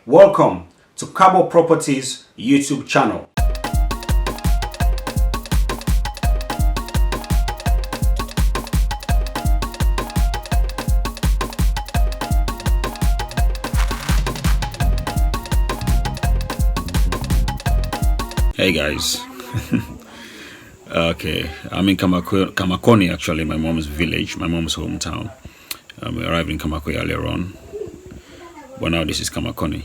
Welcome to Cabo Properties YouTube channel. Hey guys. Okay, I'm in Kamakonie, actually, my mom's village, my mom's hometown. We arrived in Kamakwie earlier on, but now this is Kamakonie.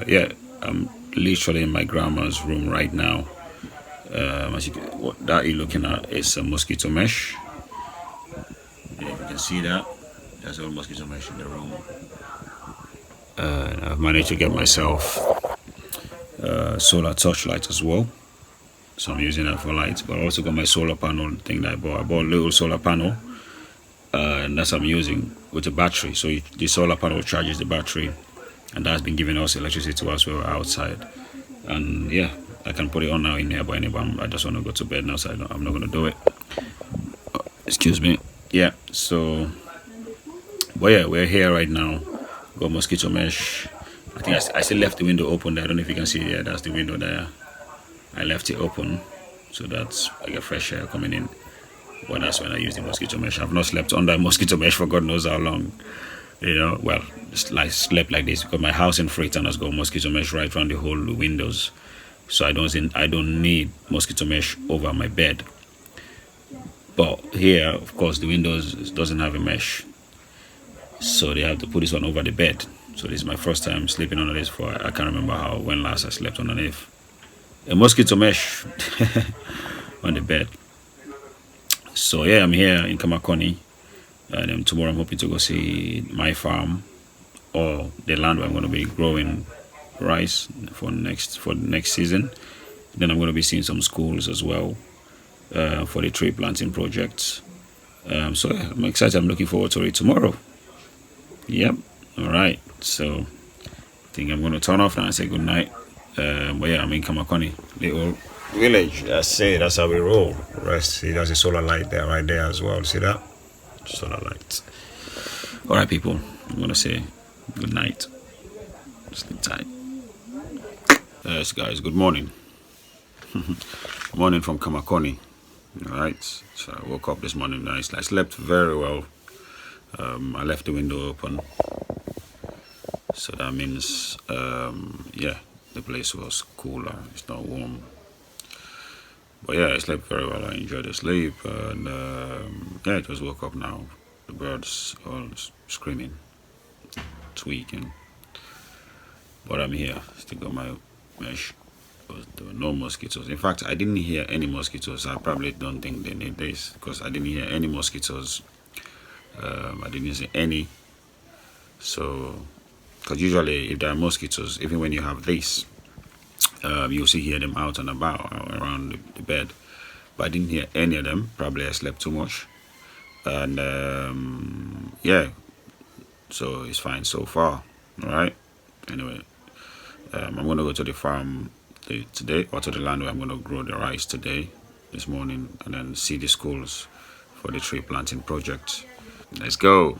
Yeah, I'm literally in my grandma's room right now. As you can, what that you're looking at is a mosquito mesh. Yeah, if you can see that, there's a mosquito mesh in the room. I've managed to get myself solar torchlight as well, so I'm using that for lights. But I also got my solar panel thing that I bought. I bought a little solar panel, and that's what I'm using with the battery. So the solar panel charges the battery, and that's been giving us electricity to us when we're outside. And yeah, I can put it on now in here, but anyway, I just want to go to bed now, so I'm not going to do it. Excuse me. Yeah, so, but yeah, we're here right now. Got mosquito mesh. I think I still left the window open there. I don't know if you can see it. Yeah, that's the window there. I left it open, so that's I get fresh air coming in. Well, that's when I use the mosquito mesh. I've not slept under a mosquito mesh for God knows how long. You know, well, I slept like this because my house in Freetown has got mosquito mesh right around the whole windows. So I don't need mosquito mesh over my bed. But here, of course, the windows doesn't have a mesh, so they have to put this one over the bed. So this is my first time sleeping under this. For I can't remember when last I slept underneath a mosquito mesh on the bed. So yeah, I'm here in Kamakonie, and then tomorrow I'm hoping to go see my farm or the land where I'm going to be growing rice for the next season. Then I'm going to be seeing some schools as well for the tree planting projects. So yeah, I'm excited. I'm looking forward to it tomorrow. Yep. All right. So I think I'm going to turn off now and say good night. But yeah, I'm in Kamakonie, little village. That's it. That's how we roll. Rest. See, there's a solar light there, right there as well. See that? Solar light. All right, people. I'm going to say good night. Sleep tight. Yes, guys. Good morning. Morning from Kamakonie. All right. So I woke up this morning nice. I slept very well. I left the window open. So that means, yeah, the place was cooler. It's not warm. But yeah, I slept very well. I enjoyed the sleep. And yeah, I just woke up now. The birds all screaming, tweaking. But I'm here. Still got my mesh. There were no mosquitoes. In fact, I didn't hear any mosquitoes. I probably don't think they need this because I didn't hear any mosquitoes. I didn't see any. So, because usually if there are mosquitoes, even when you have this, you'll see hear them out and about around the bed. But I didn't hear any of them. Probably I slept too much. And yeah, so it's fine so far. All right. Anyway, I'm going to go to the farm today, or to the land where I'm going to grow the rice this morning, and then see the schools for the tree planting project. Let's go.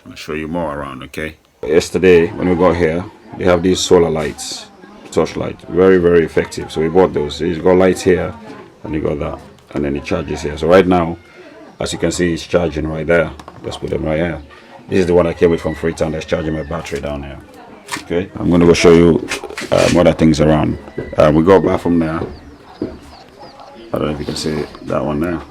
I'll show you more around, okay? Yesterday, when we got here, they have these solar lights, torchlight, very, very effective. So we bought those. It's got lights here, and you got that, and then it charges here. So right now, as you can see, it's charging right there. Let's put them right here. This is the one I came with from Freetown that's charging my battery down here. Okay, I'm going to go show you other things around. We got back from there. I don't know if you can see that one there.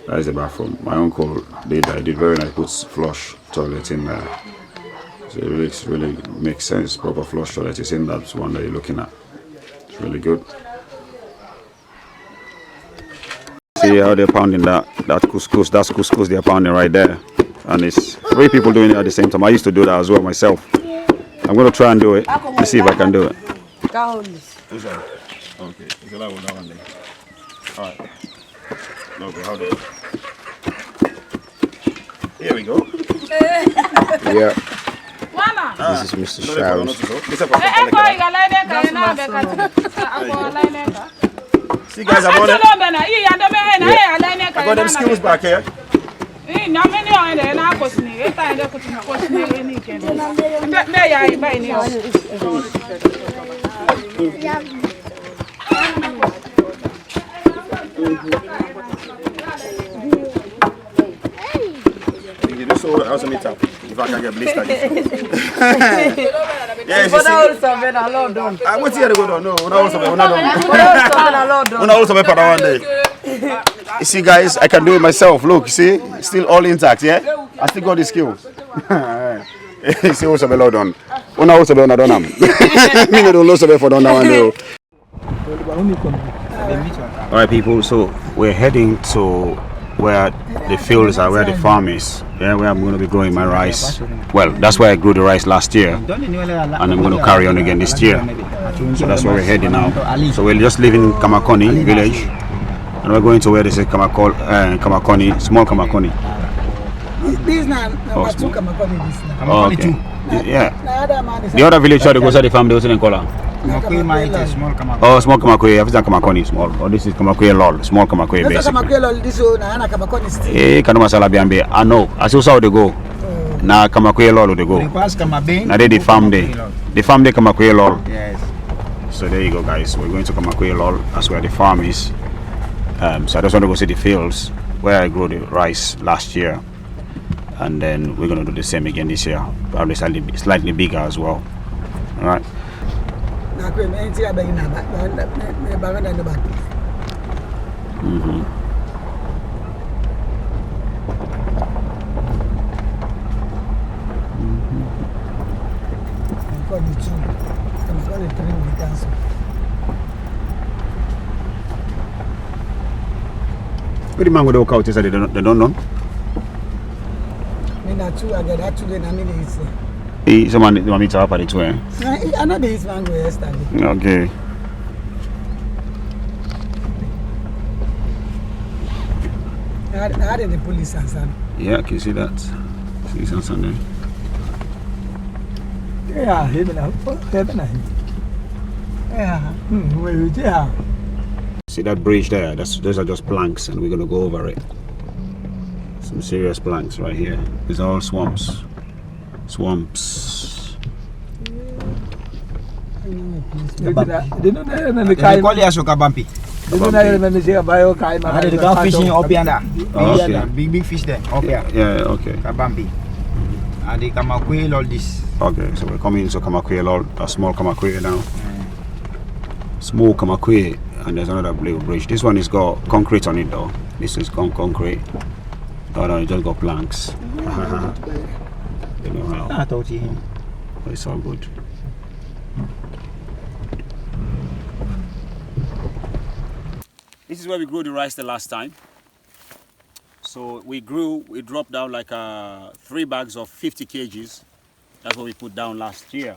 That is the bathroom. My uncle did very nice. Puts flush toilet in there. So it really makes sense. Proper flush toilet is in that one that you're looking at. It's really good. See how they're pounding that couscous. That's couscous they're pounding right there. And it's 3 people doing it at the same time. I used to do that as well myself. I'm going to try and do it. Let's see if I can do it. Okay. Alright. Okay, how do you? Here we go. Yeah. This is Mr. Showers. See guys, I got them skills back here. Also meet up. If I can get blister. Yes, I went here to go down. No, also one day. You see, guys, I can do it myself. Look, you see, still all intact. Yeah, I still got the skills. You see, also well done. Una also well done. Me no do also for done one day. All right, people. So we're heading to where the fields are, where the farm is. Yeah, where I'm going to be growing my rice. Well, that's where I grew the rice last year, and I'm going to carry on again this year. So that's where we're heading now. So we're just leaving Kamakonie village, and we're going to where they say Kamakonie, small Kamakonie. This now number 2 Kamakonie this now. Oh, okay. Yeah. The other village, they go to the farm, they also in Kola. Oh, small Kamakwie. I've done Kamakonie small. Oh, this is Kamakwie lol, small Kamakwie basically. Kamakwie lol, this one na Kamakonie still. Kanuma Salabiambe. I know. I saw how they go. Na Kamakwie lol they go. Now they the farm day. The farm day Kamakwie lol. Yes. So there you go, guys. We're going to Kamakwie lol. That's where the farm is. So I just want to go see the fields where I grew the rice last year, and then we're gonna do the same again this year. Probably slightly bigger as well. All right. What the man with the workout is that they don't know? Someone they want me to up at it too, eh? I know this mango yesterday. Okay. I had the police and son. Yeah, can you see that? See something there? Yeah, yeah. See that bridge there? Those are just planks, and we're gonna go over it. Some serious planks right here. These are all swamps. Swamps. They call it Kabampi. They go fishing up here. Big fish there. Up here. Yeah, okay. Kabampi. And they Kamakwie all this. Okay, so we're coming into Kamakwie lol, a small Kamakwie now. Small Kamakwie, and there's another little bridge. This one has got concrete on it though. This is concrete. Oh no, it just got planks. You know how. I told you. But it's all good. This is where we grew the rice the last time. So we dropped down like 3 bags of 50 kgs. That's what we put down last year.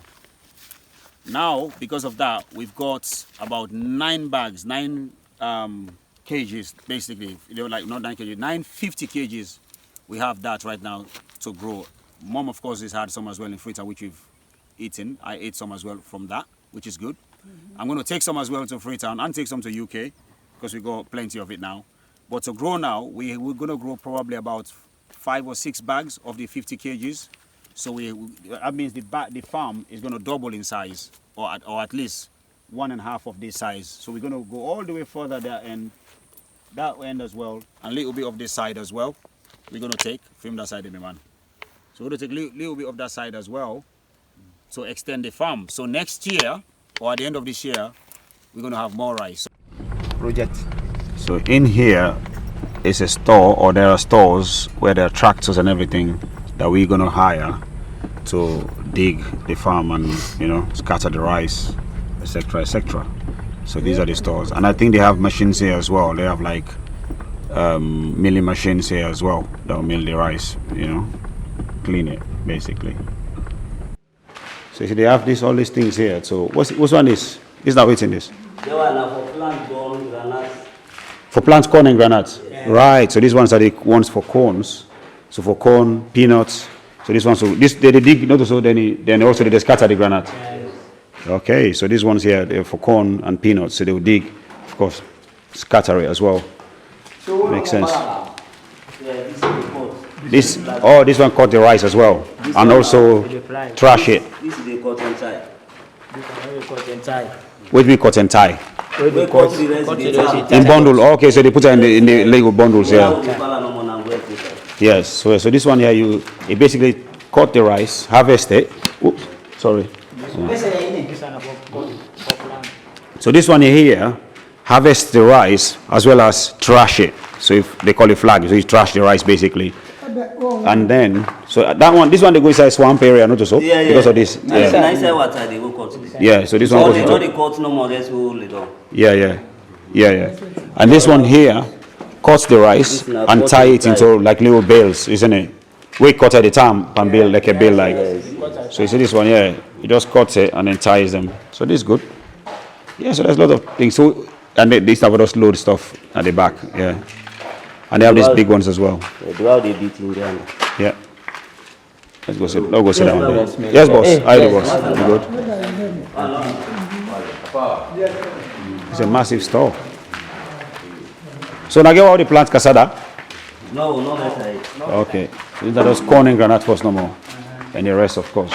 Now, because of that, we've got about 9 bags, 9 kgs basically. They were like not 9 kgs, 950 kgs. We have that right now to grow. Mom, of course, has had some as well in Freetown, which we've eaten. I ate some as well from that, which is good. I'm going to take some as well to Freetown and take some to UK because we got plenty of it now. But to grow now, we're going to grow probably about 5 or 6 bags of the 50 kgs. So that means the farm is going to double in size, or at least 1.5 of this size. So we're going to go all the way further there and that end as well, and a little bit of this side as well. We're going to take from that side, man. So we're going to take a little bit of that side as well to extend the farm. So next year, or at the end of this year, we're going to have more rice. Project. So in here is a store, or there are stores where there are tractors and everything that we're going to hire to dig the farm and, you know, scatter the rice, etc., etc. So these are the stores, and I think they have machines here as well. They have like milling machines here as well that will mill the rice, you know, clean it basically. So they have all these things here. So what's one is? Is that what's in this? They were for plant corn, granuts. For plant corn and granuts. Yeah. Right. So these ones are the ones for corns. So for corn, peanuts. So this one, so this they dig not so then also they scatter the granite. Yes. Okay. So these ones here they're for corn and peanuts. So they will dig, of course, scatter it as well. So makes sense. Yeah, this is the pot. This this one cut the rice as well, and also trash it. This is the cotton tie. Which we cut and tie. We cut the rest of the tie. In bundle. Okay, so they put it in the Lego bundles. Now Yeah. we follow no more and go and take it. Yes. So this one here, you basically cut the rice, harvest it. Oops, sorry. So this one here, harvest the rice as well as trash it. So if they call it flag, so you trash the rice basically. And then, so that one, this one they go inside swamp area, not so? Yeah, yeah. Because of this. Nice Yeah. water, they go cut it. Yeah, so this one All goes the into. cut no more, let's hold it on. Yeah. And this one here cuts the rice and tie it into like little bales, isn't it? We cut at the time and bale like a bale like. So you see this one, yeah, you just cut it and then ties them. So this is good. Yeah, so there's a lot of things. So and they have just load stuff at the back, yeah. And they have these big ones as well. Do how they beat in there. Yeah. Let's go sit. Let's go sit down there. Yes, boss. Hi, the boss. You good? It's a massive store. So now get all the plants casada. No, no better. Okay. So these are just corn and granite first no more. And the rest, of course.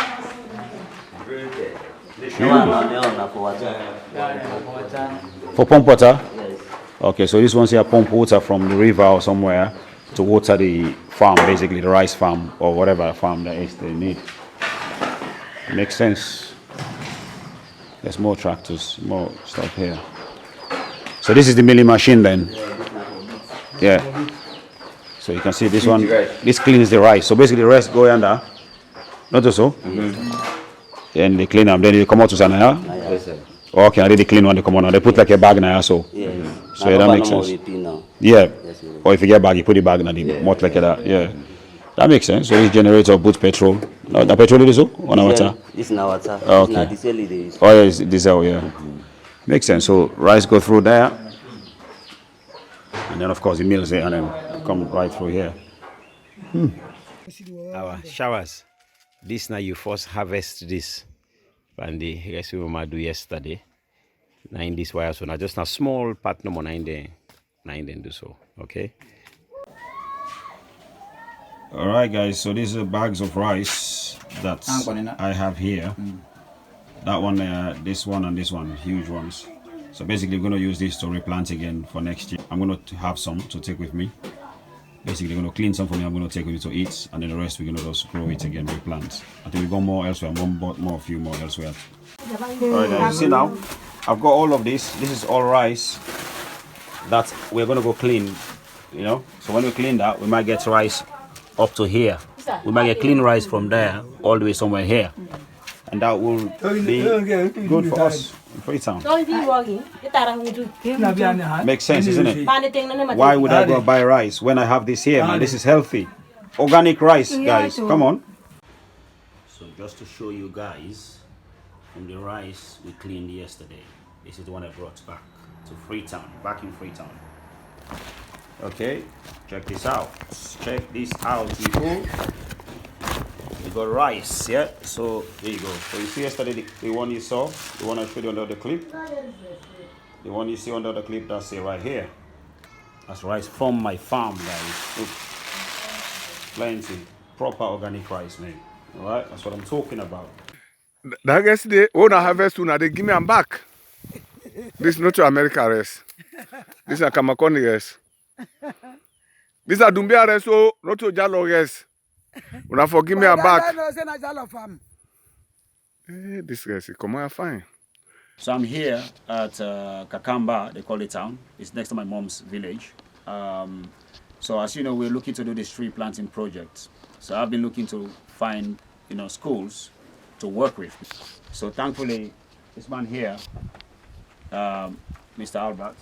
For pump water? Yes. Okay, so this one's here pump water from the river or somewhere to water the farm, basically the rice farm or whatever farm that is they need. Makes sense. There's more tractors, more stuff here. So this is the milling machine then. Yeah. So you can see this one, this cleans the rice. So basically the rest go under, not so? And they clean them, then they come out to Sanaya. Okay, I did the clean one, they come on. They put like a bag now, so. Yeah. So yeah, that makes sense. Yeah. Or if you get bag, you put the bag in the mouth like that. Yeah. That makes sense. So this generator puts petrol. No, the petrol is so? On our water? This is our water. Okay. Diesel it is. Oh, yeah, it's diesel, yeah. Makes sense. So rice go through there. And then, of course, the mills there and then come right through here. Our showers. This now you first harvest this. And the rest we might do yesterday. Now in this wire, so now just a small part number 9 then do so. Okay. All right, guys. So these are bags of rice that I have here. That one, this one, and this one, huge ones. So basically, we're going to use this to replant again for next year. I'm going to have some to take with me. Basically, going to clean some for me. I'm going to take with me to eat, and then the rest we're going to just grow it again, replant. I think we got more elsewhere. A few more elsewhere. All right, guys. You see now, I've got all of this. This is all rice that we're going to go clean. You know, so when we clean that, we might get rice up to here. We might get clean rice from there all the way somewhere here, and that will be good for us in Freetown. Makes sense, isn't it? Why would I go buy rice when I have this here, man? This is healthy, organic rice, guys. Come on. So just to show you guys, from the rice we cleaned yesterday, this is the one I brought back to Freetown, back in Freetown. Okay, check this out. Check this out, people. We got rice, yeah. So there you go. So you see yesterday the one you saw, the one I showed you under the clip. The one you see under the clip, that's it right here. That's rice from my farm, guys. Look. Plenty, proper organic rice, man. All right, that's what I'm talking about. That yesterday, when I harvest, they give me a back. This is not to America rice. This is a Kamakonie rice. This is a Dumbia rice, so not to Jalo rice. When I forgive me a back. This rice, come on, fine. So I'm here at Kakamba, they call it town. It's next to my mom's village. So as you know, we're looking to do this tree planting project. So I've been looking to find, schools to work with. So thankfully, this man here, Mr. Albert,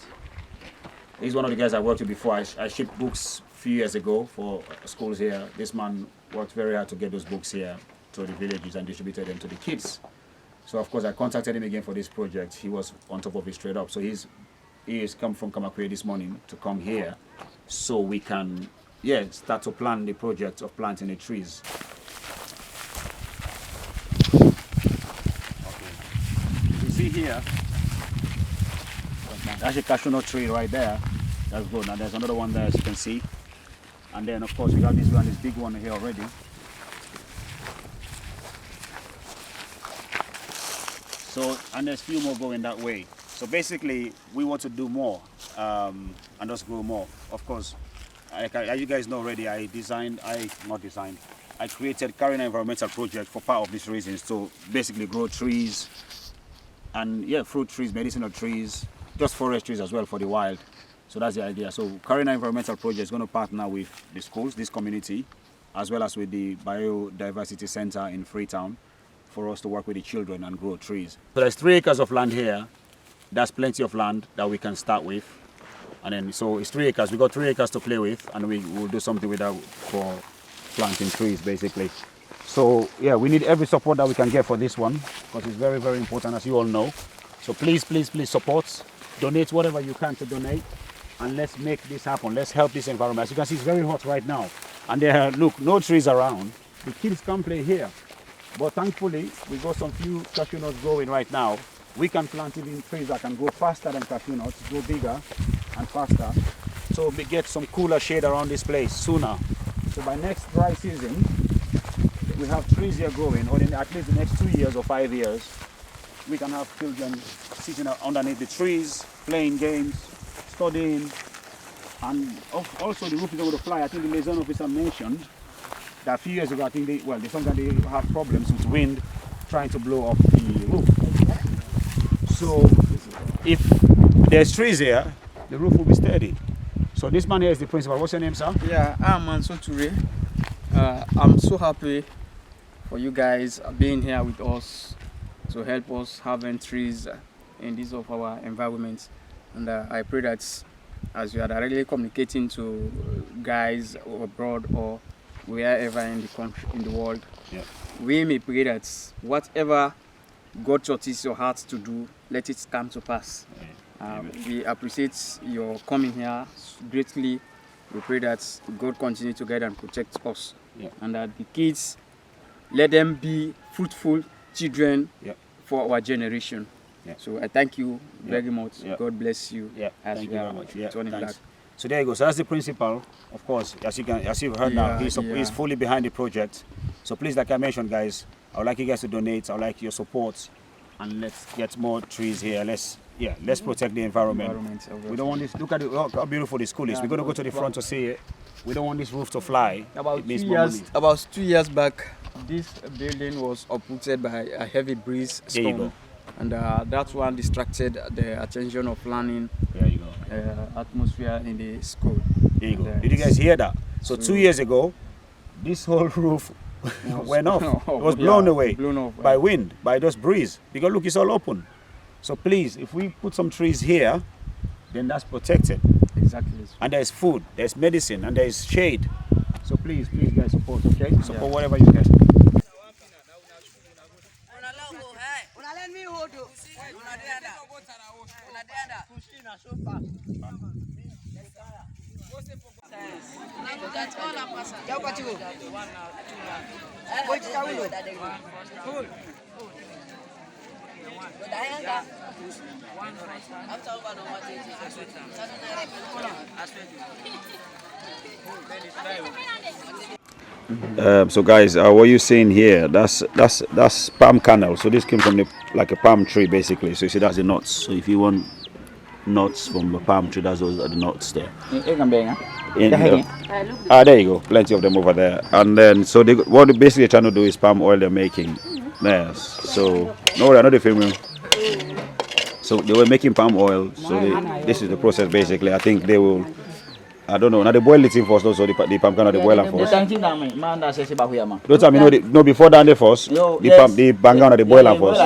he's one of the guys I worked with before. I shipped books a few years ago for schools here. This man worked very hard to get those books here to the villages and distributed them to the kids. So of course I contacted him again for this project. He was on top of it straight up. So he has come from Kamakwie this morning to come here so we can start to plan the project of planting the trees. You see here, that's a cashew nut tree right there. That's good. Now there's another one there, as you can see. And then of course we got this big one here already. So, and there's a few more going that way. So basically, we want to do more and just grow more. Of course, as you guys know already, I created Karene Environmental Project for part of these reasons to basically grow trees and fruit trees, medicinal trees, just forest trees as well for the wild. So that's the idea. So Karene Environmental Project is going to partner with the schools, this community, as well as with the Biodiversity Center in Freetown, for us to work with the children and grow trees. So there's 3 acres of land here. That's plenty of land that we can start with. And then, so it's 3 acres. We got 3 acres to play with, and we will do something with that for planting trees, basically. So yeah, we need every support that we can get for this one, because it's very, very important, as you all know. So please, please, please support, donate whatever you can to donate, and let's make this happen. Let's help this environment. As you can see, it's very hot right now. And there are, look, no trees around. The kids can't play here. But thankfully, we got some few cashew nuts growing right now. We can plant even trees that can grow faster than cashew nuts, grow bigger and faster. So we get some cooler shade around this place sooner. So by next dry season, we have trees here growing, or in at least the next 2 years or 5 years, we can have children sitting underneath the trees, playing games, studying, and also the roof is going to fly. I think the liaison officer mentioned that a few years ago, I think sometimes they have problems with wind trying to blow up the roof. So if there's trees here, the roof will be steady. So this man here is the principal. What's your name, sir? Yeah, I'm Manso Ture. I'm so happy for you guys being here with us to help us having trees in this of our environment. And I pray that as you are directly communicating to guys abroad or wherever in the country, in the world, we may pray that whatever God touches your heart to do, let it come to pass. We appreciate your coming here greatly. We pray that God continue to guide and protect us, and that the kids, let them be fruitful children for our generation. So I thank you very much. God bless you. Thank you very much. Thanks. So there you go. So that's the principal. Of course, as you've heard now, he's fully behind the project. So please, like I mentioned, guys, I would like you guys to donate. I would like your support, and let's get more trees here. Let's protect the environment. We don't want this. Look at how beautiful the school is. We're going to go to the front to see it. We don't want this roof to fly. About 2 years back, this building was uprooted by a heavy breeze storm. There you go. And that one distracted the attention of learning atmosphere in the school. There you go. Did you guys hear that? So 2 years ago, this whole roof went off. It was blown away by wind, by just breeze. Because look, it's all open. So please, if we put some trees here, then that's protected. Exactly. And there's food, there's medicine, and there's shade. So please guys, support, okay? Support whatever you can. So guys, what you're seeing here, that's palm kernel. So this came from like a palm tree basically. So you see that's the nuts. So if you want nuts from the palm tree, those are the nuts there. There you go, plenty of them over there. And then so what they're basically trying to do is palm oil they're making. Yes. So no, they're not filming. So they were making palm oil. So this is the process basically. I think they will. I don't know. Now they boil it in first, also the palm kernel they boil it first. Don't tell me no before that they first. The palm kernel they boil it first.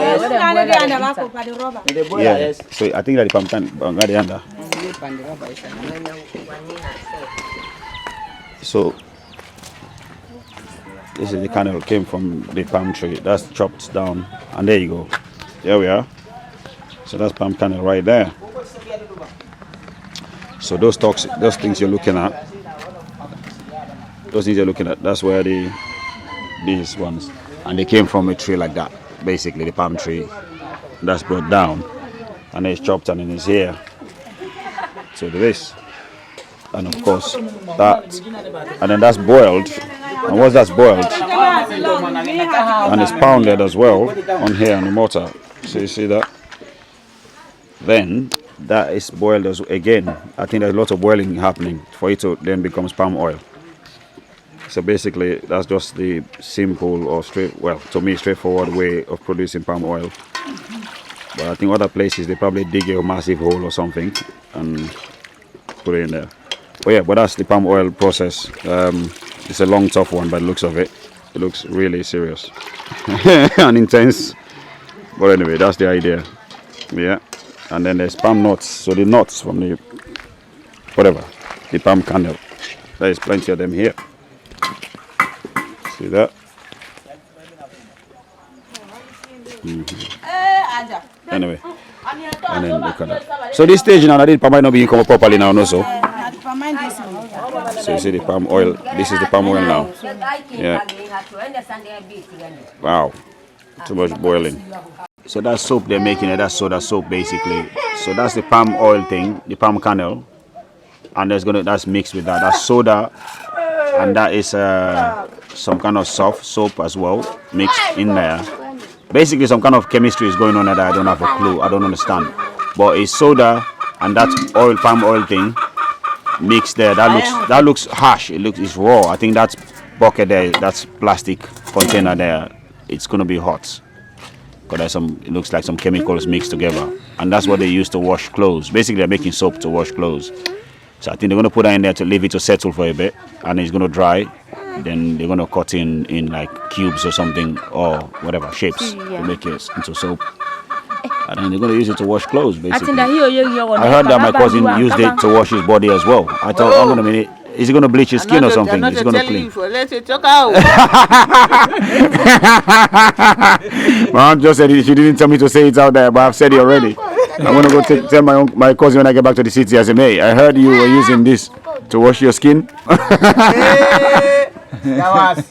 Yeah. So I think that the palm kernel they under. So this is the kernel came from the palm tree. That's chopped down, and there you go. There we are. So that's palm kernel right there. So those things you're looking at, that's where these ones, and they came from a tree like that, basically the palm tree. That's brought down, and it's chopped and it's here. So this. and of course that, and then that's boiled. And once that's boiled, and it's pounded as well on here in the mortar. So you see that? Then that is boiled as again. I think there's a lot of boiling happening for it to then becomes palm oil. So basically, that's just the simple or to me, straightforward way of producing palm oil. But I think other places they probably dig a massive hole or something and put it in there. But yeah, but that's the palm oil process. It's a long, tough one by the looks of it. It looks really serious and intense. But anyway, that's the idea. Yeah. And then there's palm nuts. So the nuts from the palm kernel. There is plenty of them here. See that? Anyway, and then look at that. So this stage now, the palm might not be come properly now, no so. So you see the palm oil. This is the palm oil now. Yeah. Wow. Too much boiling. So that soap they're making, that's soda soap basically. So that's the palm oil thing, the palm kernel, and that's mixed with that. That's soda, and that is some kind of soft soap as well mixed in there. Basically, some kind of chemistry is going on that I don't have a clue. I don't understand. But it's soda and that palm oil thing mixed there. That looks harsh. It's raw. I think that's bucket there. That's plastic container there. It's gonna be hot. Because it looks like some chemicals mixed together, and that's what they use to wash clothes. Basically, they're making soap to wash clothes. So I think they're gonna put that in there to leave it to settle for a bit, and it's gonna dry. Then they're gonna cut in like cubes or something or whatever shapes to make it into soap. And then they're gonna use it to wash clothes. Basically, I heard that my cousin used it to wash his body as well. I thought, hold on a minute. Is he going to bleach his skin or something? Is he going to clean? Let it talk out. Mom just said she didn't tell me to say it out there, but I've said it already. I'm going to go tell my cousin when I get back to the city. I said, hey, I heard you were using this to wash your skin. That was